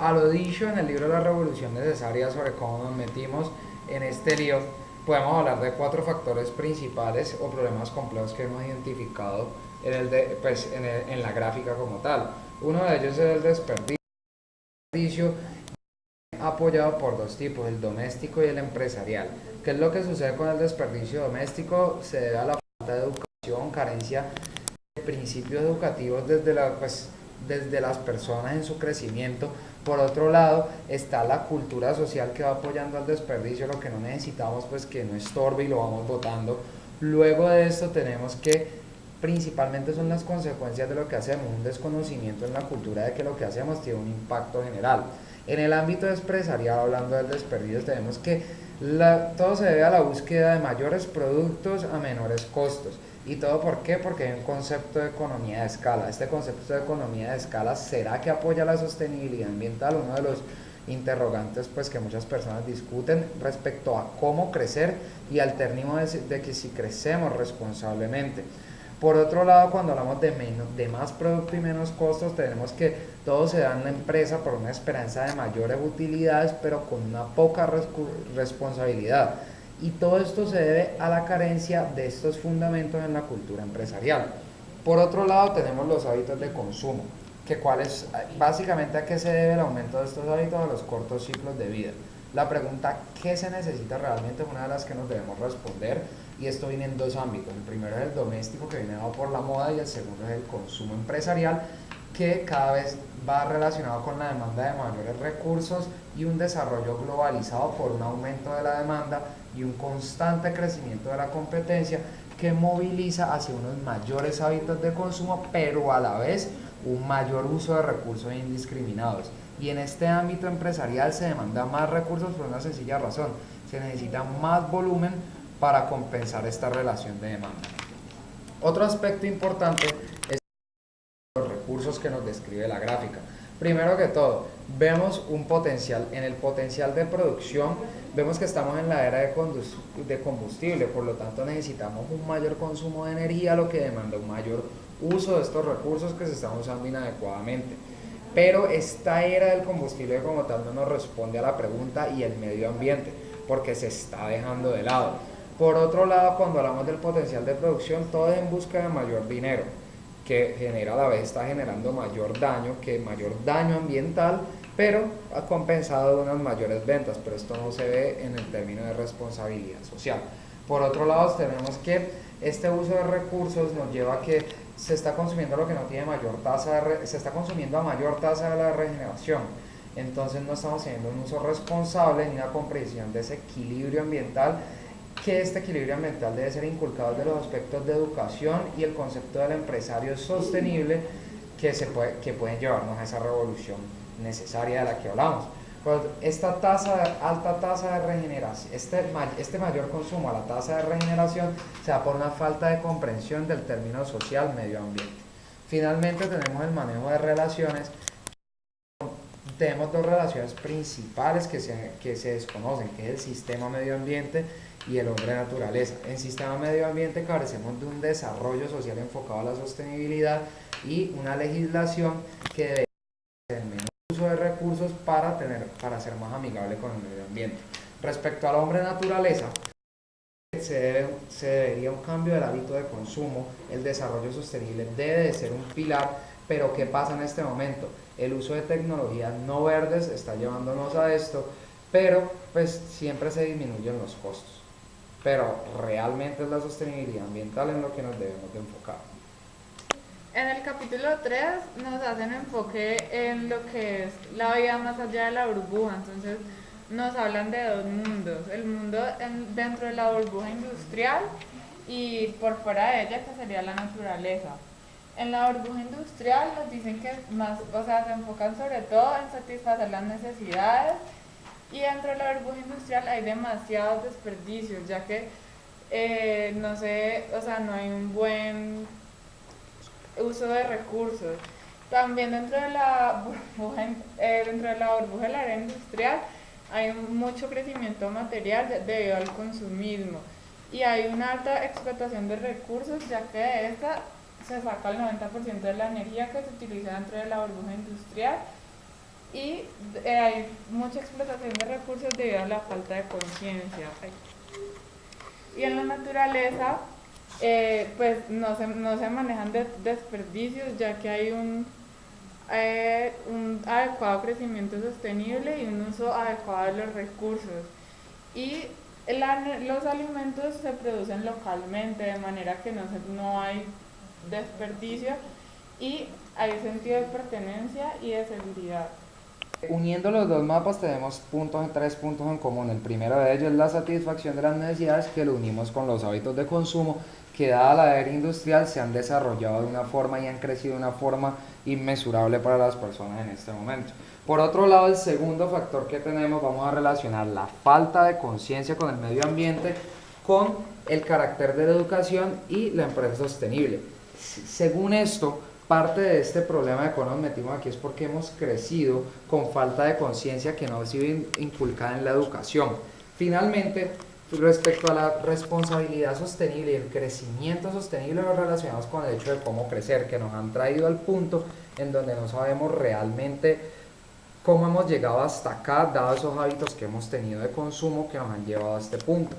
a lo dicho en el libro La Revolución Necesaria sobre cómo nos metimos en este lío, podemos hablar de cuatro factores principales o problemas complejos que hemos identificado en la gráfica como tal. Uno de ellos es el desperdicio, apoyado por dos tipos, el doméstico y el empresarial. ¿Qué es lo que sucede con el desperdicio doméstico? Se debe a la falta de educación, carencia de principios educativos desde las personas en su crecimiento. Por otro lado está la cultura social que va apoyando al desperdicio, lo que no necesitamos pues que no estorbe y lo vamos botando. Luego de esto tenemos que principalmente son las consecuencias de lo que hacemos, un desconocimiento en la cultura de que lo que hacemos tiene un impacto general. En el ámbito empresarial, hablando del desperdicio, tenemos que todo se debe a la búsqueda de mayores productos a menores costos. ¿Y todo por qué? Porque hay un concepto de economía de escala. Este concepto de economía de escala, ¿será que apoya la sostenibilidad ambiental? Uno de los interrogantes pues que muchas personas discuten respecto a cómo crecer y al término de que si crecemos responsablemente. Por otro lado, cuando hablamos de más producto y menos costos, tenemos que todo se da en la empresa por una esperanza de mayores utilidades, pero con una poca responsabilidad. Y todo esto se debe a la carencia de estos fundamentos en la cultura empresarial. Por otro lado, tenemos los hábitos de consumo, que básicamente a qué se debe el aumento de estos hábitos, a los cortos ciclos de vida. La pregunta ¿qué se necesita realmente? Es una de las que nos debemos responder, y esto viene en dos ámbitos. El primero es el doméstico, que viene dado por la moda, y el segundo es el consumo empresarial, que cada vez va relacionado con la demanda de mayores recursos y un desarrollo globalizado por un aumento de la demanda y un constante crecimiento de la competencia que moviliza hacia unos mayores hábitos de consumo, pero a la vez un mayor uso de recursos indiscriminados. Y en este ámbito empresarial se demanda más recursos por una sencilla razón: se necesita más volumen para compensar esta relación de demanda. Otro aspecto importante es los recursos que nos describe la gráfica. Primero que todo, vemos un potencial. En el potencial de producción, vemos que estamos en la era de combustible, por lo tanto necesitamos un mayor consumo de energía, lo que demanda un mayor uso de estos recursos que se están usando inadecuadamente. Pero esta era del combustible como tal no nos responde a la pregunta y el medio ambiente, porque se está dejando de lado. Por otro lado, cuando hablamos del potencial de producción, todo es en busca de mayor dinero, que genera a la vez está generando mayor daño ambiental, pero ha compensado de unas mayores ventas, pero esto no se ve en el término de responsabilidad social. Por otro lado, tenemos que este uso de recursos nos lleva a que se está consumiendo lo que no tiene mayor se está consumiendo a mayor tasa de la regeneración. Entonces no estamos teniendo un uso responsable ni una comprensión de ese equilibrio ambiental, que este equilibrio ambiental debe ser inculcado desde los aspectos de educación y el concepto del empresario sostenible que pueden llevarnos a esa revolución necesaria de la que hablamos. Pues esta alta tasa de regeneración, este mayor consumo a la tasa de regeneración se da por una falta de comprensión del término social medio ambiente. Finalmente tenemos el manejo de relaciones. Tenemos dos relaciones principales que se desconocen, que es el sistema medio ambiente y el hombre naturaleza. En sistema medio ambiente carecemos de un desarrollo social enfocado a la sostenibilidad y una legislación que debe tener menos uso de recursos para ser más amigable con el medio ambiente. Respecto al hombre naturaleza, se debería un cambio del hábito de consumo. El desarrollo sostenible debe de ser un pilar, pero ¿qué pasa en este momento? El uso de tecnologías no verdes está llevándonos a esto, pero pues siempre se disminuyen los costos. Pero realmente es la sostenibilidad ambiental en lo que nos debemos de enfocar. En el capítulo 3 nos hacen enfoque en lo que es la vida más allá de la burbuja, entonces nos hablan de dos mundos, el mundo dentro de la burbuja industrial y por fuera de ella que sería la naturaleza. En la burbuja industrial nos dicen que más, o sea, se enfocan sobre todo en satisfacer las necesidades, y dentro de la burbuja industrial hay demasiados desperdicios, ya que no sé, o sea, no hay un buen uso de recursos. También dentro de la burbuja del área industrial hay mucho crecimiento material debido al consumismo, y hay una alta explotación de recursos, ya que de esta se saca el 90% de la energía que se utiliza dentro de la burbuja industrial, y hay mucha explotación de recursos debido a la falta de conciencia. Y en la naturaleza, pues no se manejan desperdicios, ya que hay un adecuado crecimiento sostenible y un uso adecuado de los recursos. Y los alimentos se producen localmente, de manera que no hay desperdicio y hay sentido de pertenencia y de seguridad. Uniendo los dos mapas tenemos tres puntos en común. El primero de ellos es la satisfacción de las necesidades, que lo unimos con los hábitos de consumo que dada la era industrial se han desarrollado de una forma y han crecido de una forma inmesurable para las personas en este momento. Por otro lado, el segundo factor que tenemos, vamos a relacionar la falta de conciencia con el medio ambiente con el carácter de la educación y la empresa sostenible. Según esto, parte de este problema de cómo nos metimos aquí es porque hemos crecido con falta de conciencia que no ha sido inculcada en la educación. Finalmente, respecto a la responsabilidad sostenible y el crecimiento sostenible relacionados con el hecho de cómo crecer, que nos han traído al punto en donde no sabemos realmente cómo hemos llegado hasta acá, dado esos hábitos que hemos tenido de consumo que nos han llevado a este punto.